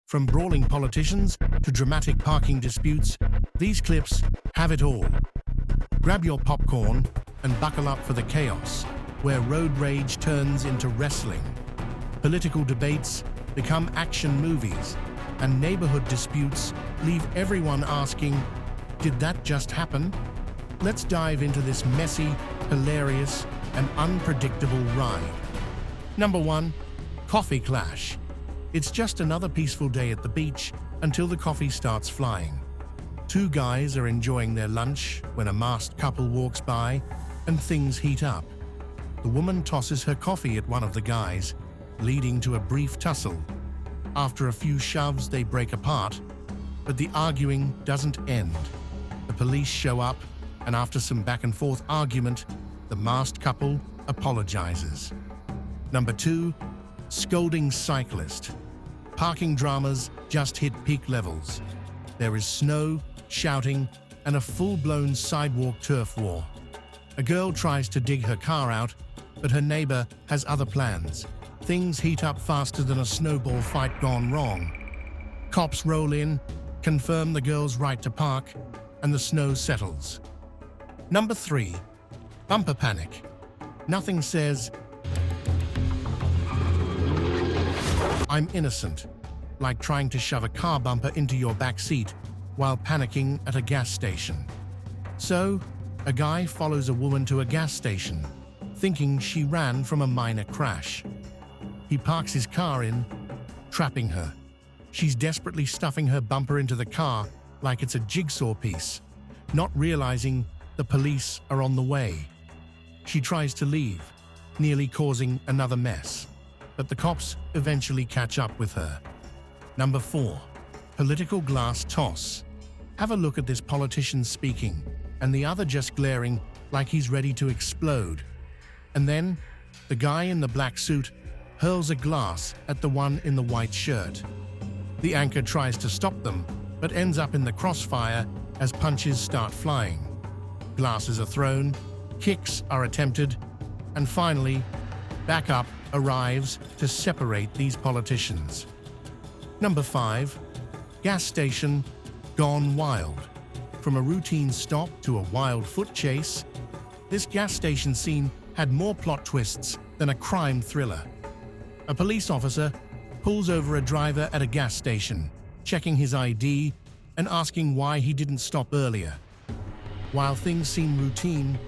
From brawling politicians to dramatic parking disputes, these clips have it all. Grab your popcorn and buckle up for the chaos, where road rage turns into wrestling. Political debates become action movies, and neighborhood disputes leave everyone asking, did that just happen? Let's dive into this messy, hilarious, and unpredictable ride. Number 1. Coffee clash. It's just another peaceful day at the beach until the coffee starts flying. Two guys are enjoying their lunch when a masked couple walks by and things heat up. The woman tosses her coffee at one of the guys, leading to a brief tussle. After a few shoves, they break apart, but the arguing doesn't end. The police show up, and after some back-and-forth argument, the masked couple apologizes. Number 2. Scolding cyclist. Parking dramas just hit peak levels. There is snow, shouting, and a full-blown sidewalk turf war. A girl tries to dig her car out, but her neighbor has other plans. Things heat up faster than a snowball fight gone wrong. Cops roll in, confirm the girl's right to park, and the snow settles. Number 3. Bumper panic. Nothing says, I'm innocent, like trying to shove a car bumper into your back seat while panicking at a gas station. So, a guy follows a woman to a gas station, thinking she ran from a minor crash. He parks his car in, trapping her. She's desperately stuffing her bumper into the car like it's a jigsaw piece, not realizing the police are on the way. She tries to leave, nearly causing another mess, but the cops eventually catch up with her. Number 4. Political glass toss. Have a look at this politician speaking, and the other just glaring like he's ready to explode. And then, the guy in the black suit hurls a glass at the one in the white shirt. The anchor tries to stop them, but ends up in the crossfire as punches start flying. Glasses are thrown, kicks are attempted, and finally, backup arrives to separate these politicians. Number 5. Gas station gone wild. From a routine stop to a wild foot chase, this gas station scene had more plot twists than a crime thriller. A police officer pulls over a driver at a gas station, checking his ID and asking why he didn't stop earlier. While things seem routine,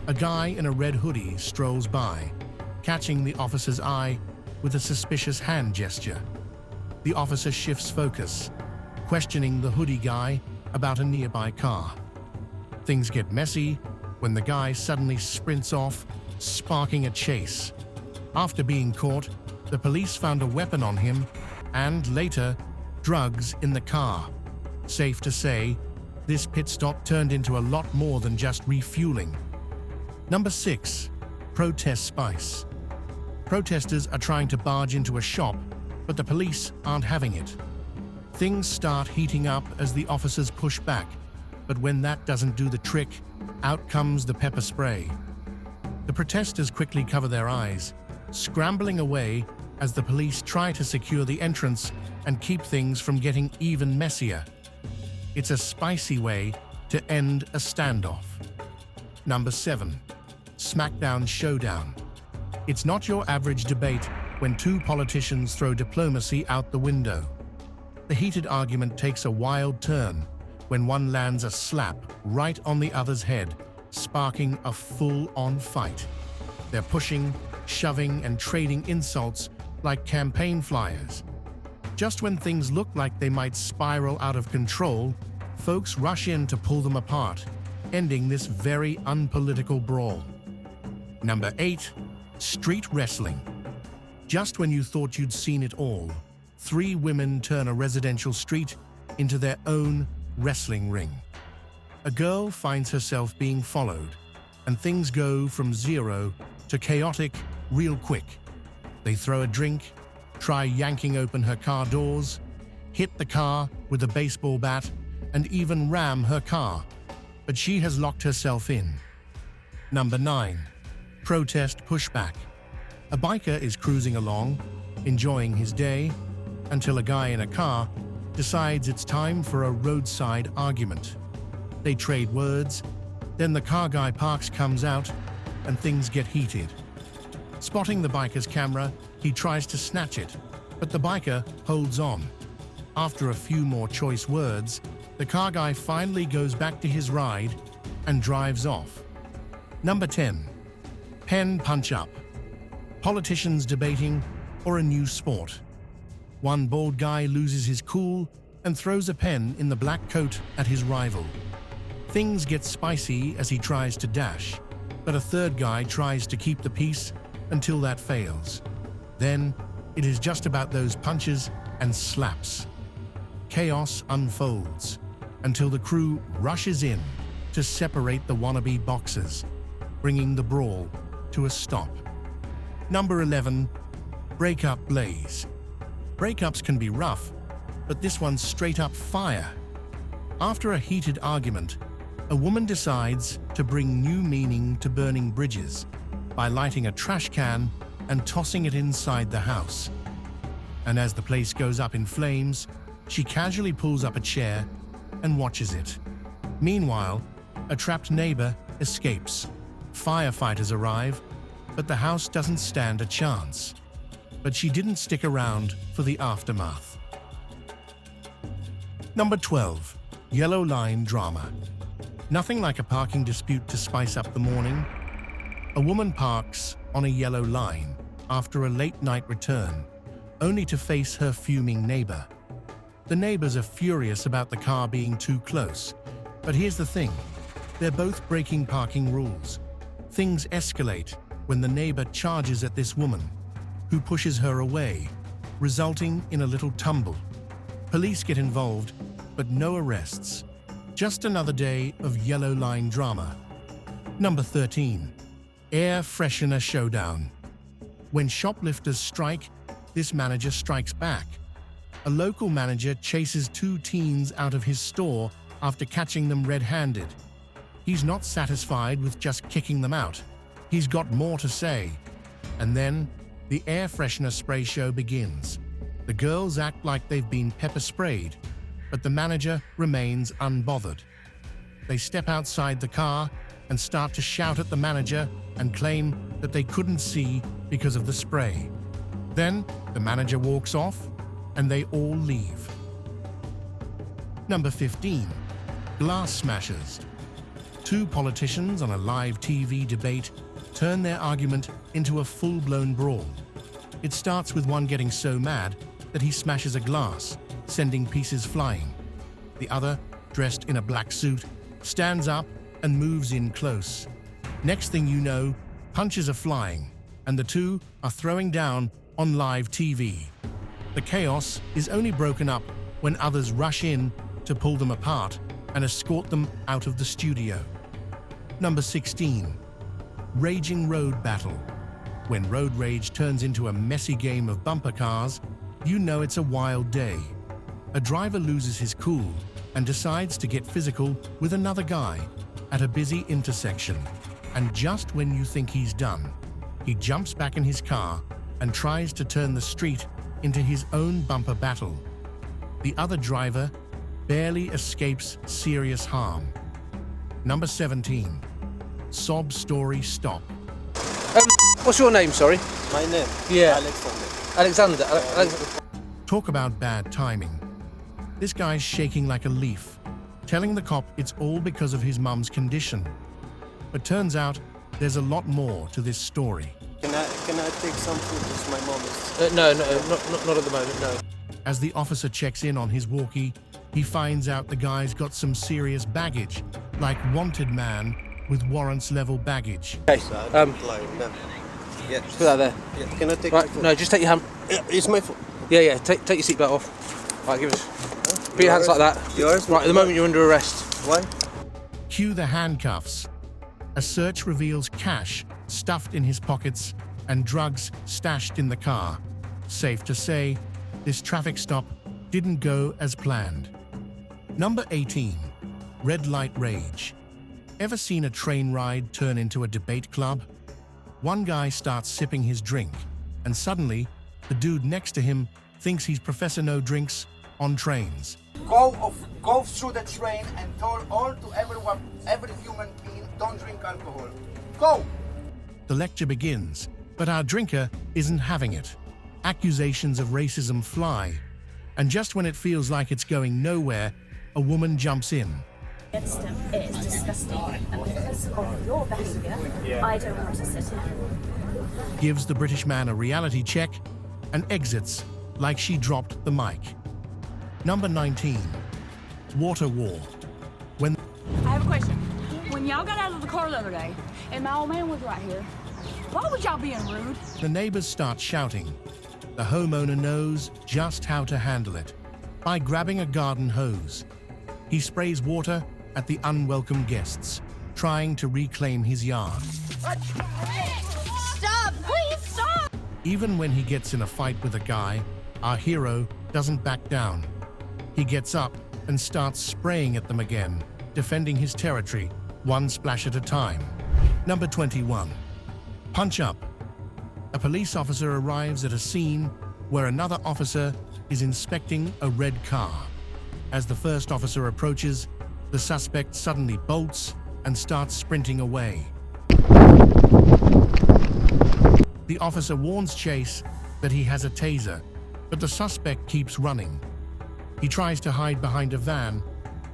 a guy in a red hoodie strolls by, catching the officer's eye with a suspicious hand gesture. The officer shifts focus, questioning the hoodie guy about a nearby car. Things get messy when the guy suddenly sprints off, sparking a chase. After being caught, the police found a weapon on him and, later, drugs in the car. Safe to say, this pit stop turned into a lot more than just refueling. Number 6. Protest spice. Protesters are trying to barge into a shop, but the police aren't having it. Things start heating up as the officers push back, but when that doesn't do the trick, out comes the pepper spray. The protesters quickly cover their eyes, scrambling away as the police try to secure the entrance and keep things from getting even messier. It's a spicy way to end a standoff. Number 7. Smackdown Showdown. It's not your average debate when two politicians throw diplomacy out the window. The heated argument takes a wild turn when one lands a slap right on the other's head, sparking a full-on fight. They're pushing, shoving, and trading insults like campaign flyers. Just when things look like they might spiral out of control, folks rush in to pull them apart, ending this very unpolitical brawl. Number 8. Street wrestling. Just when you thought you'd seen it all, 3 women turn a residential street into their own wrestling ring. A girl finds herself being followed, and things go from zero to chaotic real quick. They throw a drink, try yanking open her car doors, hit the car with a baseball bat, and even ram her car, but she has locked herself in. Number 9. Protest pushback. A biker is cruising along, enjoying his day, until a guy in a car decides it's time for a roadside argument. They trade words, then the car guy parks, comes out, and things get heated. Spotting the biker's camera, he tries to snatch it, but the biker holds on. After a few more choice words, the car guy finally goes back to his ride and drives off. Number 10. Pen punch-up. Politicians debating or a new sport. One bald guy loses his cool and throws a pen in the black coat at his rival. Things get spicy as he tries to dash, but a third guy tries to keep the peace until that fails. Then, it is just about those punches and slaps. Chaos unfolds until the crew rushes in to separate the wannabe boxers, bringing the brawl to a stop. Number 11. Breakup blaze. Breakups can be rough, but this one's straight up fire. After a heated argument, a woman decides to bring new meaning to burning bridges by lighting a trash can and tossing it inside the house. And as the place goes up in flames, she casually pulls up a chair and watches it. Meanwhile, a trapped neighbor escapes. Firefighters arrive, but the house doesn't stand a chance. But she didn't stick around for the aftermath. Number 12. Yellow line drama. Nothing like a parking dispute to spice up the morning. A woman parks on a yellow line after a late-night return, only to face her fuming neighbor. The neighbors are furious about the car being too close, but here's the thing. They're both breaking parking rules. Things escalate when the neighbor charges at this woman, who pushes her away, resulting in a little tumble. Police get involved, but no arrests. Just another day of yellow line drama. Number 13. Air Freshener Showdown. When shoplifters strike, this manager strikes back. A local manager chases two teens out of his store after catching them red-handed. He's not satisfied with just kicking them out. He's got more to say. And then, the air freshener spray show begins. The girls act like they've been pepper sprayed, but the manager remains unbothered. They step outside the car and start to shout at the manager and claim that they couldn't see because of the spray. Then, the manager walks off and they all leave. Number 15. Glass smashers. Two politicians on a live TV debate turn their argument into a full-blown brawl. It starts with one getting so mad that he smashes a glass, sending pieces flying. The other, dressed in a black suit, stands up and moves in close. Next thing you know, punches are flying, and the two are throwing down on live TV. The chaos is only broken up when others rush in to pull them apart and escort them out of the studio. Number 16. Raging road battle. When road rage turns into a messy game of bumper cars, you know it's a wild day. A driver loses his cool and decides to get physical with another guy at a busy intersection. And just when you think he's done, he jumps back in his car and tries to turn the street into his own bumper battle. The other driver barely escapes serious harm. Number 17. Sob story stop. What's your name, sorry? My name? Yeah. Alexander. Alexander. Talk about bad timing. This guy's shaking like a leaf, telling the cop it's all because of his mum's condition. But turns out there's a lot more to this story. Can I take some food? Because my mom is... No, not at the moment, no. As the officer checks in on his walkie, he finds out the guy's got some serious baggage, like wanted man with warrants level baggage. Okay, Yeah. put that there. Yeah. Can I take Right, my phone? no, just take your hand. Yeah, it's my phone. Yeah, take your seatbelt off. Right, give us. Put your hands like that. Yours? Right, at the moment you're under arrest. Why? Cue the handcuffs. A search reveals cash stuffed in his pockets and drugs stashed in the car. Safe to say, this traffic stop didn't go as planned. Number 18. Red light rage. Ever seen a train ride turn into a debate club? One guy starts sipping his drink, and suddenly, the dude next to him thinks he's Professor No Drinks on trains. Go through the train and tell all to everyone, every human being, don't drink alcohol. Go! The lecture begins, but our drinker isn't having it. Accusations of racism fly, and just when it feels like it's going nowhere, a woman jumps in. It is disgusting, and because of your behaviour, I don't want to sit here. Gives the British man a reality check and exits like she dropped the mic. Number 19. Water War. When I have a question. When y'all got out of the car the other day, and my old man was right here, why was y'all being rude? the neighbors start shouting, the homeowner knows just how to handle it by grabbing a garden hose. He sprays water at the unwelcome guests, trying to reclaim his yard. Stop! Please stop! Even when he gets in a fight with a guy, our hero doesn't back down. He gets up and starts spraying at them again, defending his territory, one splash at a time. Number 21. Punch Up. A police officer arrives at a scene where another officer is inspecting a red car. As the first officer approaches, the suspect suddenly bolts and starts sprinting away. The officer warns Chase that he has a taser, but the suspect keeps running. He tries to hide behind a van,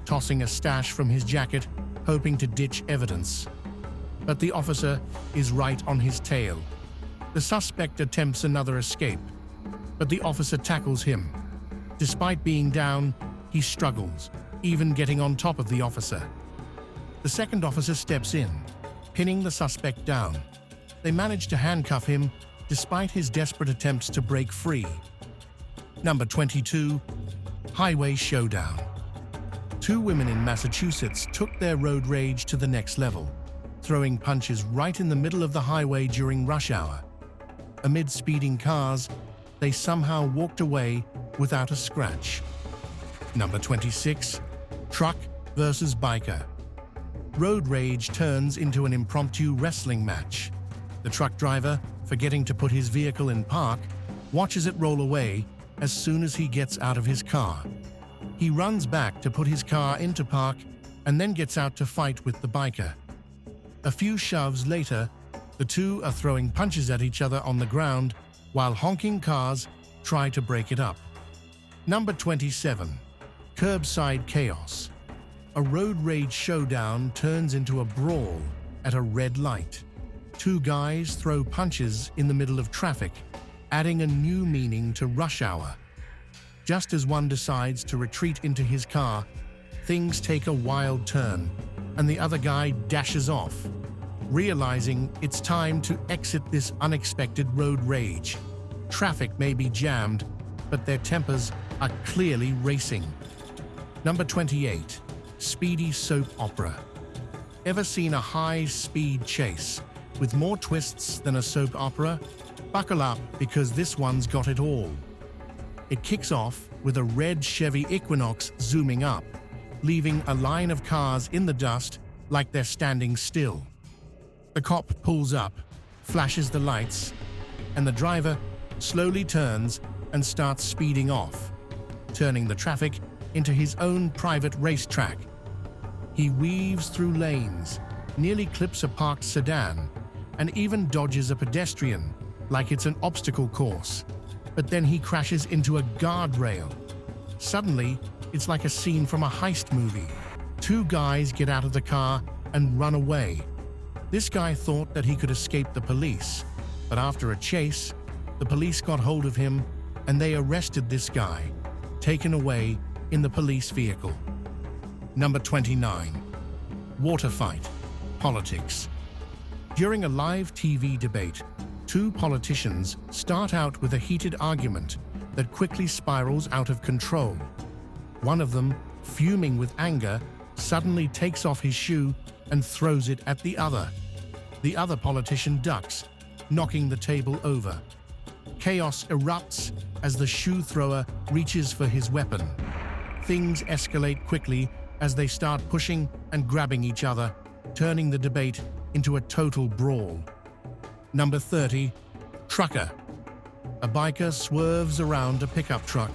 tossing a stash from his jacket, hoping to ditch evidence. But the officer is right on his tail. The suspect attempts another escape, but the officer tackles him. Despite being down, he struggles, even getting on top of the officer. The second officer steps in, pinning the suspect down. They manage to handcuff him despite his desperate attempts to break free. Number 22. Highway Showdown. Two women in Massachusetts took their road rage to the next level, throwing punches right in the middle of the highway during rush hour. Amid speeding cars, they somehow walked away without a scratch. Number 26. Truck versus biker. Road rage turns into an impromptu wrestling match. The truck driver, forgetting to put his vehicle in park, watches it roll away as soon as he gets out of his car. He runs back to put his car into park and then gets out to fight with the biker. A few shoves later, the two are throwing punches at each other on the ground while honking cars try to break it up. Number 27. Curbside Chaos. A road rage showdown turns into a brawl at a red light. Two guys throw punches in the middle of traffic, adding a new meaning to rush hour. Just as one decides to retreat into his car, things take a wild turn, and the other guy dashes off, realizing it's time to exit this unexpected road rage. Traffic may be jammed, but their tempers are clearly racing. Number 28. Speedy Soap Opera. Ever seen a high-speed chase with more twists than a soap opera? Buckle up, because this one's got it all. It kicks off with a red Chevy Equinox zooming up, leaving a line of cars in the dust like they're standing still. The cop pulls up, flashes the lights, and the driver slowly turns and starts speeding off, turning the traffic into his own private racetrack. He weaves through lanes, nearly clips a parked sedan, and even dodges a pedestrian like it's an obstacle course. But then he crashes into a guardrail. Suddenly, it's like a scene from a heist movie. Two guys get out of the car and run away. This guy thought that he could escape the police, but after a chase, the police got hold of him and they arrested this guy, taken away in the police vehicle. Number 29. Water Fight. Politics. During a live TV debate, two politicians start out with a heated argument that quickly spirals out of control. One of them, fuming with anger, suddenly takes off his shoe and throws it at the other. The other politician ducks, knocking the table over. Chaos erupts as the shoe thrower reaches for his weapon. Things escalate quickly as they start pushing and grabbing each other, turning the debate into a total brawl. Number 30. Trucker. A biker swerves around a pickup truck.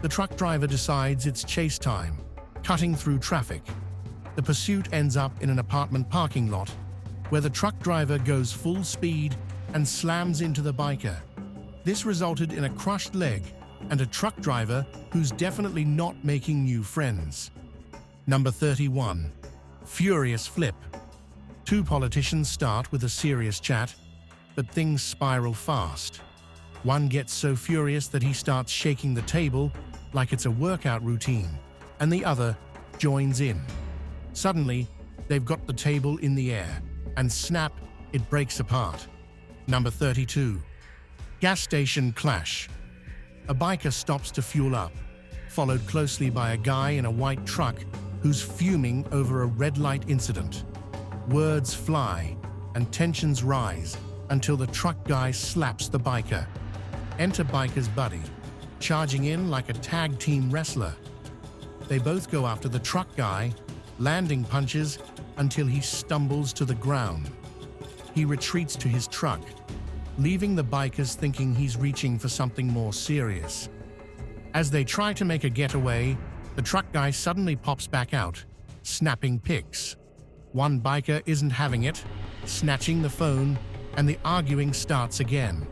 The truck driver decides it's chase time, cutting through traffic. The pursuit ends up in an apartment parking lot, where the truck driver goes full speed and slams into the biker. This resulted in a crushed leg and a truck driver who's definitely not making new friends. Number 31. Furious Flip. Two politicians start with a serious chat, but things spiral fast. One gets so furious that he starts shaking the table like it's a workout routine, and the other joins in. Suddenly, they've got the table in the air, and snap, it breaks apart. Number 32. Gas Station Clash. A biker stops to fuel up, followed closely by a guy in a white truck who's fuming over a red light incident. Words fly, and tensions rise until the truck guy slaps the biker. Enter biker's buddy, charging in like a tag team wrestler. They both go after the truck guy, landing punches until he stumbles to the ground. He retreats to his truck, leaving the bikers thinking he's reaching for something more serious. As they try to make a getaway, the truck guy suddenly pops back out, snapping pics. One biker isn't having it, snatching the phone, and the arguing starts again.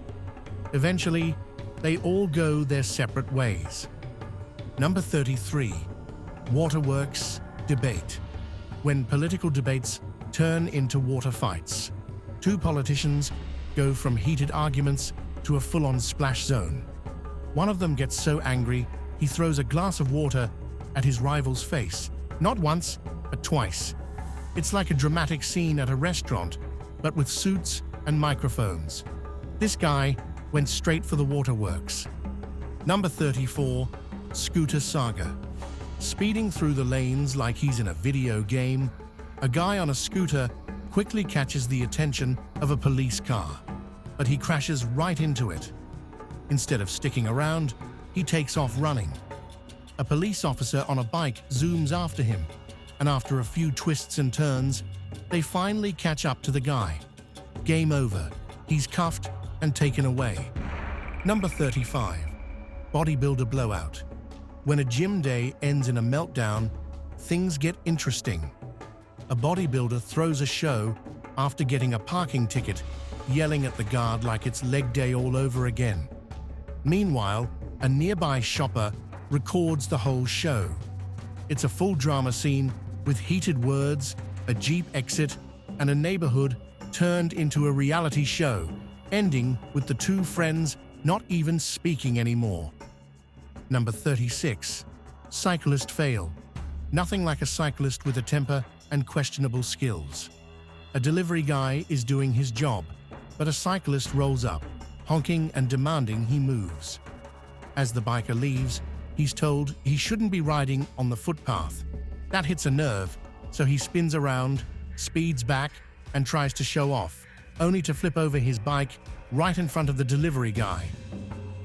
Eventually, they all go their separate ways. Number 33. Waterworks Debate. When political debates turn into water fights, two politicians go from heated arguments to a full-on splash zone. One of them gets so angry, he throws a glass of water at his rival's face, not once, but twice. It's like a dramatic scene at a restaurant, but with suits and microphones. This guy went straight for the waterworks. Number 34. Scooter Saga. Speeding through the lanes like he's in a video game, a guy on a scooter quickly catches the attention of a police car, but he crashes right into it. Instead of sticking around, he takes off running. A police officer on a bike zooms after him, and after a few twists and turns, they finally catch up to the guy. Game over. He's cuffed and taken away. Number 35. Bodybuilder Blowout. When a gym day ends in a meltdown, things get interesting. A bodybuilder throws a show after getting a parking ticket, yelling at the guard like it's leg day all over again. Meanwhile, a nearby shopper records the whole show. It's a full drama scene with heated words, a Jeep exit, and a neighborhood turned into a reality show, ending with the two friends not even speaking anymore. Number 36. Cyclists Fail. Nothing like a cyclist with a temper and questionable skills. A delivery guy is doing his job, but a cyclist rolls up, honking and demanding he moves. As the biker leaves, he's told he shouldn't be riding on the footpath. That hits a nerve, so he spins around, speeds back, and tries to show off, only to flip over his bike right in front of the delivery guy.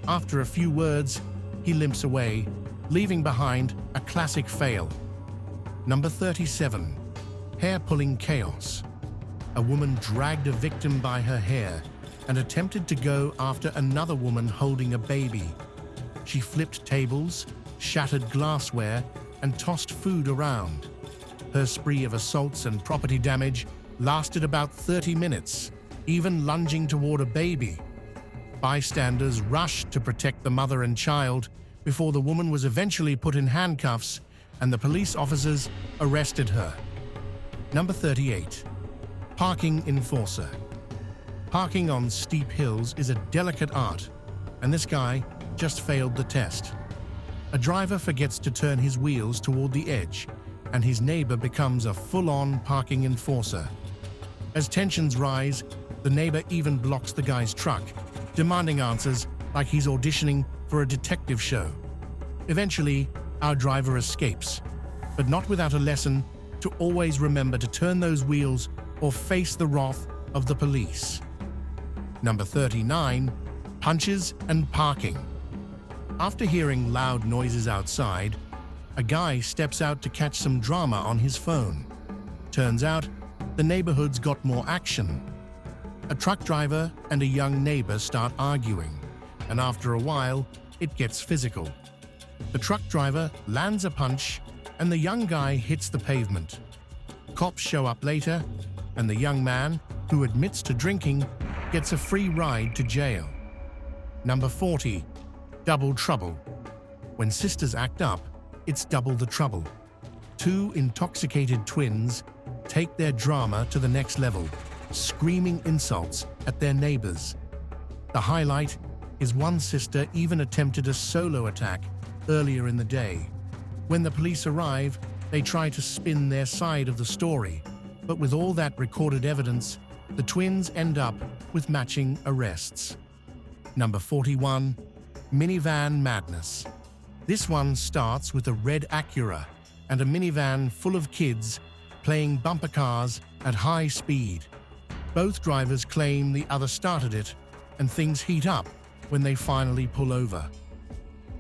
After a few words, he limps away, leaving behind a classic fail. Number 37. Hair-pulling chaos. A woman dragged a victim by her hair and attempted to go after another woman holding a baby. She flipped tables, shattered glassware, and tossed food around. Her spree of assaults and property damage lasted about 30 minutes, even lunging toward a baby. Bystanders rushed to protect the mother and child before the woman was eventually put in handcuffs and the police officers arrested her. Number 38. Parking enforcer. Parking on steep hills is a delicate art, and this guy just failed the test. A driver forgets to turn his wheels toward the edge, and his neighbor becomes a full-on parking enforcer. As tensions rise, the neighbor even blocks the guy's truck, demanding answers like he's auditioning for a detective show. Eventually, our driver escapes, but not without a lesson to always remember to turn those wheels or face the wrath of the police. Number 39. Punches and parking. After hearing loud noises outside, a guy steps out to catch some drama on his phone. Turns out, the neighborhood's got more action. A truck driver and a young neighbor start arguing, and after a while, it gets physical. The truck driver lands a punch, and the young guy hits the pavement. Cops show up later, and the young man, who admits to drinking, gets a free ride to jail. Number 40. Double trouble. When sisters act up, it's double the trouble. Two intoxicated twins take their drama to the next level, screaming insults at their neighbors. The highlight is one sister even attempted a solo attack earlier in the day. When the police arrive, they try to spin their side of the story, but with all that recorded evidence, the twins end up with matching arrests. Number 41. Minivan Madness. This one starts with a red Acura and a minivan full of kids playing bumper cars at high speed. Both drivers claim the other started it, and things heat up when they finally pull over.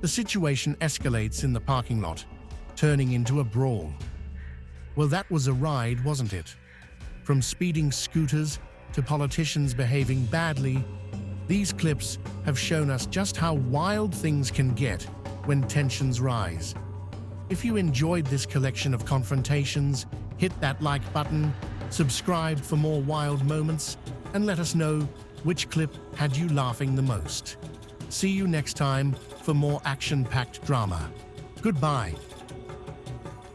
The situation escalates in the parking lot, turning into a brawl. Well, that was a ride, wasn't it? From speeding scooters to politicians behaving badly, these clips have shown us just how wild things can get when tensions rise. If you enjoyed this collection of confrontations, hit that like button, subscribe for more wild moments, and let us know which clip had you laughing the most. See you next time for more action-packed drama. Goodbye.